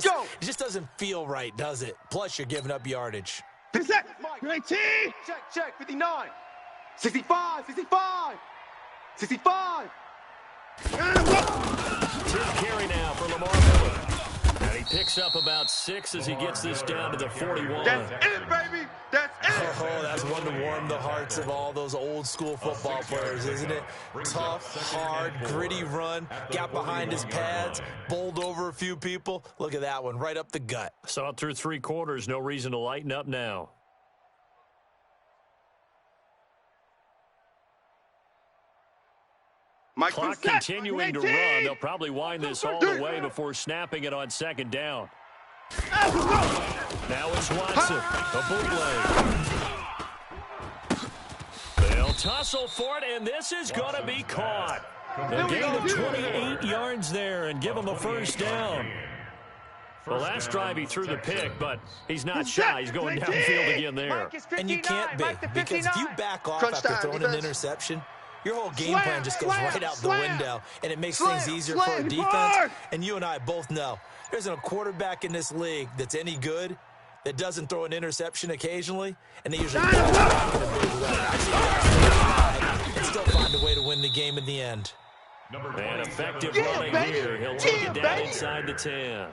just doesn't feel right, does it? Plus, you're giving up yardage. 19. Check, 59. 65. 65. 10th carry now for Lamar Miller. And he picks up about 6 as he gets this down to the 41. That's it, baby. That's it. Oh, that's one to warm the hearts of all those old school football players, isn't it? Tough, hard, gritty run, got behind his pads, bowled over a few people. Look at that one, right up the gut. Saw it through 3 quarters, no reason to lighten up now. Clock continuing to run. They'll probably wind this all the way before snapping it on second down. Now it's Watson, a bootleg. They'll tussle for it, and this is going to be caught. A gain of 28 yards there and give him a first down. The last drive he threw the pick, but he's not shy. He's going downfield again there. And you can't be, because if you back off after throwing an interception, your whole game plan just goes right out the window, and it makes things easier for a defense. And you and I both know there isn't a quarterback in this league that's any good that doesn't throw an interception occasionally, and they usually bounce back in a big way. I've seen guys and still find a way to win the game in the end. And effective running here. He'll take it down inside the 10.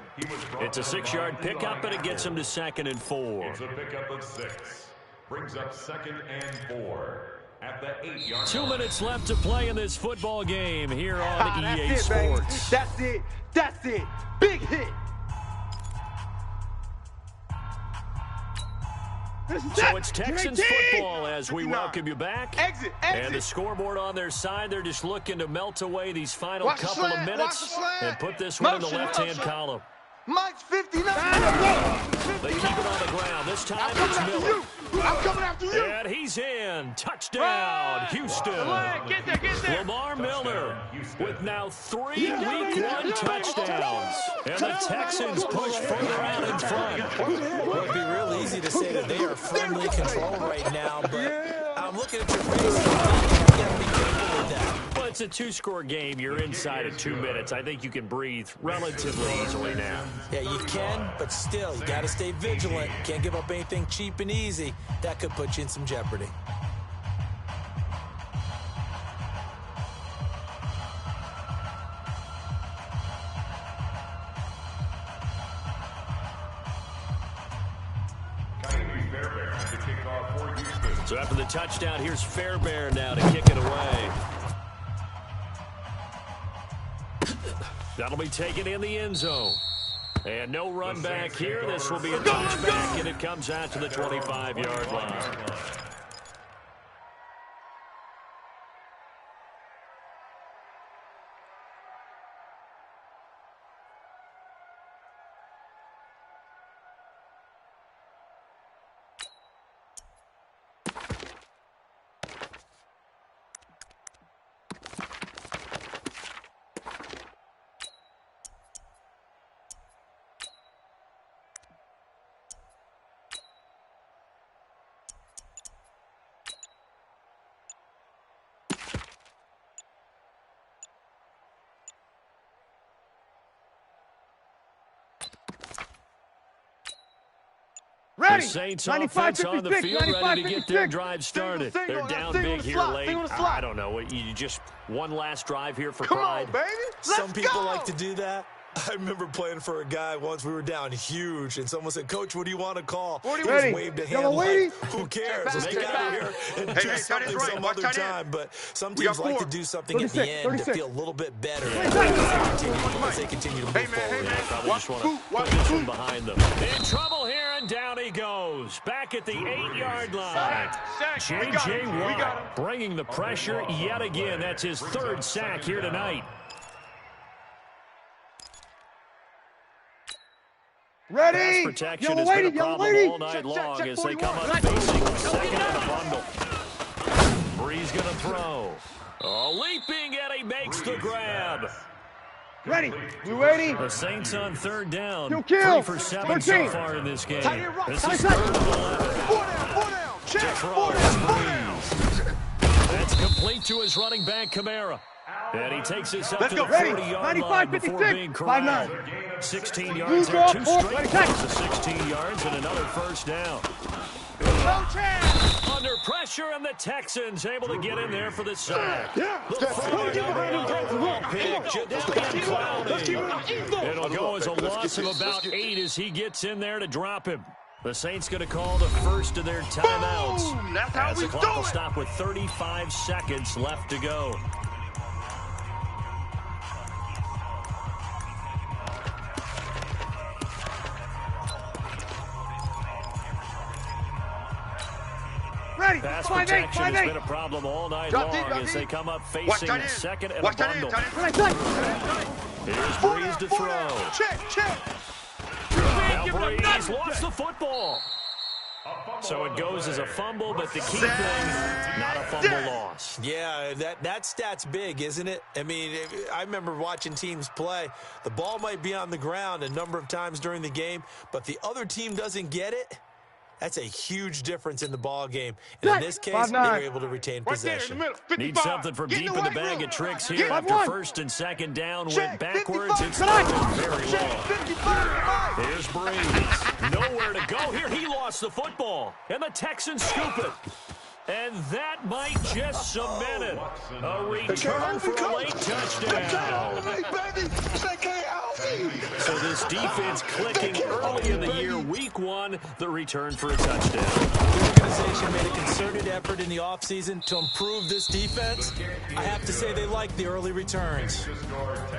It's a 6-yard pickup, and it gets him to 2nd and 4. It's a pickup of 6. Brings up 2nd and 4 at the 8-yard 2 minutes left to play in this football game here on EA That's it, Sports. baby. That's it. That's it. Big hit. So it's Texans football as we welcome you back. Exit. And the scoreboard on their side, they're just looking to melt away these final couple of minutes and put this one in the left-hand column. Mike's 59. They keep it on the ground. This time it's Miller. I'm coming after you. And he's in. Touchdown, Houston. Get there. Lamar Miller with now 3 Week 1 touchdowns. And the Texans push further out in front. Well, it'd be real easy to say that they are firmly controlled right now, but I'm looking at your face and you got to be careful with that. Well, it's a 2-score game. You're inside of 2 minutes. I think you can breathe relatively easily now. Yeah, you can, but still, you got to stay vigilant. Can't give up anything cheap and easy. That could put you in some jeopardy. So after the touchdown, here's Fairbairn now to kick it away. That'll be taken in the end zone. And no run back here. This will be a touchback, and it comes out to the 25-yard line. The Saints offense on the field, ready to get their drive started. They're down big here late. I don't know. You just one last drive here for pride. Come on, baby. Some people like to do that. I remember playing for a guy once. We were down huge, and someone said, "Coach, what do you want to call?" He just waved a hand like, "Who cares? Let's get out of here and do something some other time." But some teams like to do something at the end to feel a little bit better as they continue to move forward. Probably just want to put this one behind them. In trouble here, and down he goes. Back at the 8-yard line. J.J. Watt bringing the pressure yet again. That's his 3rd sack here tonight. Ready? Pass protection has been a problem all night long as they come up facing 2nd and a bundle. Bree's going to throw. Oh, leaping, and he makes the grab. Ready? You ready? The Saints on 3rd down. 3 for 7 so far in this game. This is 3rd and 11. Throws Breeze. That's complete to his running back, Kamara. And he takes this up to the 40-yard line before being corralled. 16 yards there, 2 straight plays of 16 yards and another first down. Under pressure, and the Texans able to get in there for the sack. The 4-yard overall pick, Jadeveon Clowney. It'll go as a loss of about 8 as he gets in there to drop him. The Saints going to call the first of their timeouts. As the clock will stop with 35 seconds left to go. Pass protection has been a problem all night long as they come up facing second and a bundle. Here's Breeze to throw. Check. Now Breeze lost the football. So it goes as a fumble, but the key thing, not a fumble loss. Yeah, that stat's big, isn't it? I mean, I remember watching teams play. The ball might be on the ground a number of times during the game, but the other team doesn't get it. That's a huge difference in the ball game. And in this case, they were able to retain possession. Need something from deep in the bag of tricks here after first and second down went backwards. It's very long. Here's Breeze. Nowhere to go here. He lost the football. And the Texans scoop it. And that might just cement it. A return for a late touchdown. So this defense clicking early in the year, week one, the return for a touchdown. The organization made a concerted effort in the offseason to improve this defense. I have to say they like the early returns.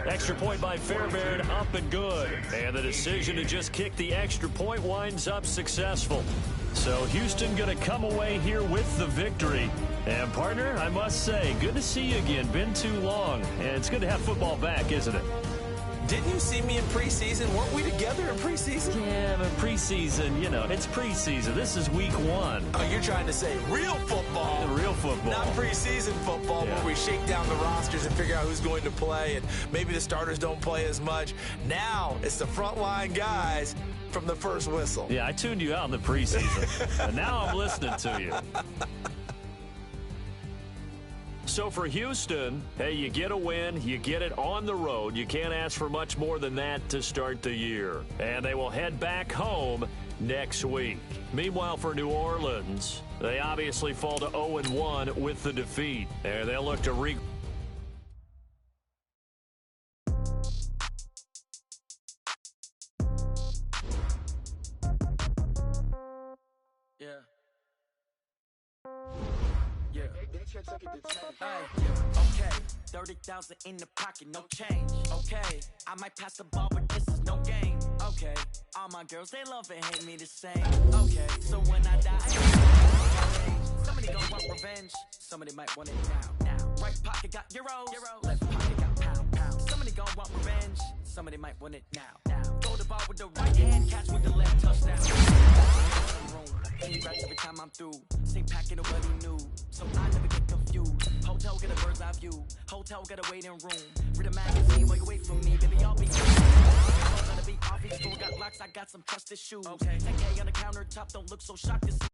Extra point by Fairbairn, up and good. And the decision to just kick the extra point winds up successful. So Houston going to come away here with the victory. And partner, I must say, good to see you again. Been too long. And it's good to have football back, isn't it? Didn't you see me in preseason? Weren't we together in preseason? Yeah, but preseason, you know, it's preseason. This is week one. Oh, you're trying to say real football. Real football. Not preseason football where we shake down the rosters and figure out who's going to play, and maybe the starters don't play as much. Now it's the frontline guys from the first whistle. Yeah, I tuned you out in the preseason. And now I'm listening to you. So for Houston, hey, you get a win, you get it on the road. You can't ask for much more than that to start the year. And they will head back home next week. Meanwhile, for New Orleans, they obviously fall to 0-1 with the defeat. And they'll look to Okay, 30,000 in the pocket, no change. Okay, I might pass the ball, but this is no game. Okay, all my girls, they love and hate me the same. Okay, so when I die, somebody gon' want revenge. Somebody might want it now. Right pocket got euros, left pocket got pound. Somebody gon' want revenge. Somebody might want it now. Throw the ball with the right hand, catch with the left, touchdown. He raps every time I'm through. Same packet of what he knew, so I never get confused. Hotel get a bird's eye view. Hotel get a waiting room. Read a magazine while you wait for me, baby. I'll be gonna be off each store. Got locks, I got some trusted shoes. Okay, 10K on the countertop, don't look so shocked to see.